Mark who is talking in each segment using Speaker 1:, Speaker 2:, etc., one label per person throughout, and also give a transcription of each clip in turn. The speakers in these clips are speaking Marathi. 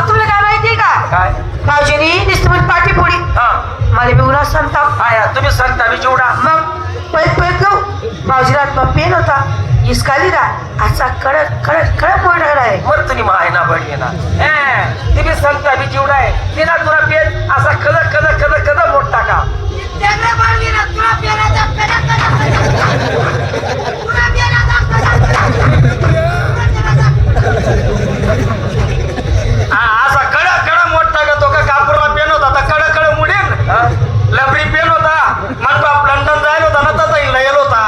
Speaker 1: तुला काय माहितीये का
Speaker 2: काय
Speaker 1: भाऊजीनी नुसतं पाठी पोळी
Speaker 2: हा
Speaker 1: मला बी उन्हात संताप
Speaker 2: आया तुम्ही संता बी जेवढा
Speaker 1: मग पैत पैत जाऊ भाऊजीला हातमा पेन होता इसकाली रा असा कडक कडक कडक मोठा आहे
Speaker 2: मग तुम्ही मायना बडी ना तुम्ही संता बी जेवढा आहे ते ना तुला पेन असा कदक कदक कदक कदक मोठा का असा कडक कडक मोठा का तो का कापूरला पेन होता आता कडक कडक मुडेन लबरी पेन होता मग बाप लंडन जायला होता ना तसा येल होता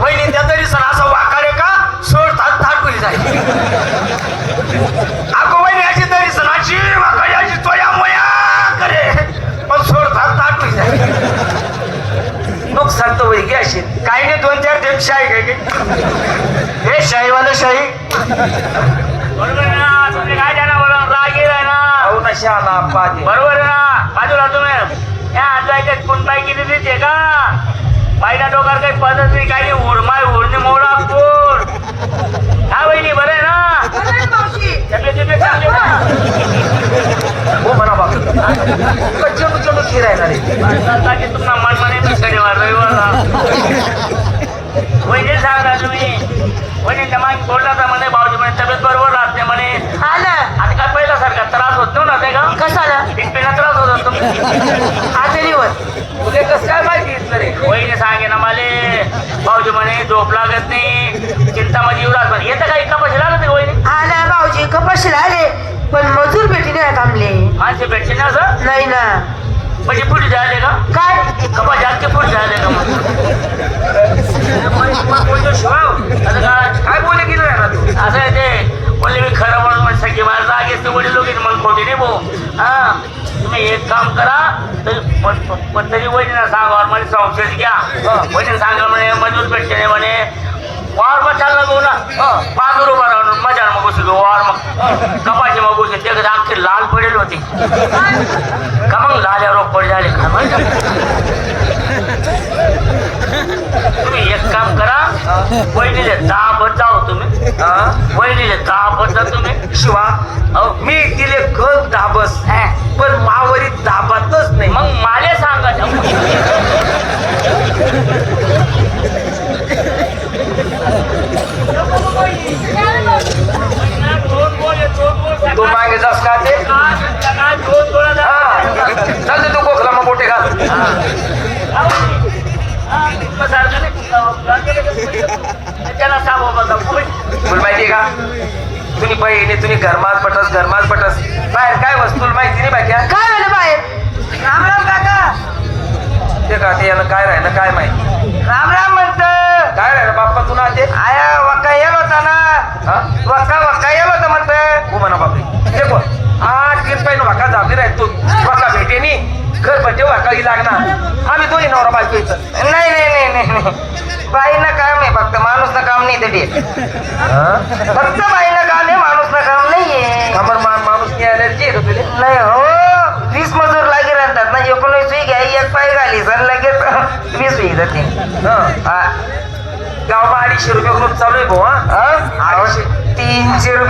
Speaker 2: वहिनी त्या तरी सण असा वाकाडे का सोड थाट थाटुरी जाईल अगो वहिनी अशी तरी सण अशी वाकाडी अशी तोया मोया करे पण सोड थाट थाटुरी जाईल मग सांगतो वही घे अशी काही नाही 2-4 दिवस शाही घे हे शाहीवालं शाही
Speaker 3: बरोबर आहे ना तुम्ही काय त्यांना बोला राग गेलाय ना
Speaker 2: अहो ना शहाणा पाहते
Speaker 3: बरोबर आहे ना बाजूला तुम्ही या आजवायच्या कोण बाई किती देते का बाईना डोकार काही पद्धत नाही काही नाही उडमाय उडणे मोडा कोण हा बहिणी बरं आहे ना तब्येत चांगली ना
Speaker 2: हो म्हणा बाबा चेंडू चेंडू फिरायला रे
Speaker 3: की तुम्हाला मन म्हणे शनिवार रविवार वहिनी सांगा तुम्ही वहिनी मागे बोलला तर म्हणे भाऊजी म्हणे तब्येत बरोबर राहते म्हणे
Speaker 1: आलं
Speaker 3: आणि काय पहिल्यासारखा त्रास होत नव्हता का
Speaker 1: कसाला
Speaker 3: पिंपीला त्रास होत होता तुम्ही
Speaker 1: आतरीवर
Speaker 2: तुला कसं काय माहिती इथलं रे
Speaker 3: वहिनी सांगे ना माले भाऊजी म्हणे झोप लागत नाही चिंतामध्ये येऊ लागत येतं काही कपाशी लागत का वहिनी
Speaker 1: आला भाऊजी कपाशीला आले पण मजूर भेटी नाही थांबले
Speaker 3: माणसे भेटचे ना असं
Speaker 1: नाही ना
Speaker 3: म्हणजे पुढे जायले का
Speaker 1: काय
Speaker 3: कपाशी आजचे पुढे जायले का मग बोलतो शिवाव आता
Speaker 2: काय बोले गेलो ना तू
Speaker 3: असं आहे ते बोलले मी खरं म्हणून म्हणजे सगळे मला राग येते वडील लोक मग खोटे नाही भाऊ हा तुम्ही एक काम करा पण तरी वहिनीला सांगा मला संशय घ्या वहिनी सांगा म्हणे मजूर भेटते नाही म्हणे वावर मग चालला गो ना पाच रुपये राहून मजा मग घुसू वावर मग कपाशी मग घुसू ते अख्खे लाल पडेल होते का मग लाल रोग पडले आले का तुम्ही एक काम करा वहिनीले दाबत जाओ तुम्ही वहिनीले दाबत जा तुम्ही
Speaker 2: शिवा मी तिले गल दाबस पण मावरी दाबातच नाही
Speaker 3: मग माले सांगा
Speaker 2: तू मागे जास का ते चालते तू कोकला मग मोठे घाल तुला माहितीये का तुम्ही बहिणी तुम्ही घरमात पटस बाहेर काय वस्तू माहिती नाही बाकी
Speaker 1: काय झालं बाहेर राम राम काका
Speaker 2: ते का ते याला काय राहिलं काय माहिती
Speaker 1: राम राम म्हणत
Speaker 2: काय राहिलं बाप्पा तुला ते
Speaker 1: आया वक्का येल होता ना वक्का येल होता म्हणत
Speaker 2: हो म्हणा बापरे ते कोण 8 दिवस पहिलं वाका जागली राहील तू वाका भेटे नी घर बटे वाका ही लागणार आम्ही दोन्ही नवरा बायको येतं
Speaker 1: नाही बाईनं काम आहे फक्त माणूसनं काम नाही तरी फक्त बाईनं काम आहे माणूसनं काम नाहीये
Speaker 2: खबर माणूस नाही अलर्जी आहे तुले
Speaker 1: नाही हो 20 मजूर लागे राहतात ना 19 घ्या एक पाय घाली सण लगेच 20 होई जाते
Speaker 2: गावात 250 रुपये ग्रुप चालू आहे भाऊ
Speaker 1: 300 रुपये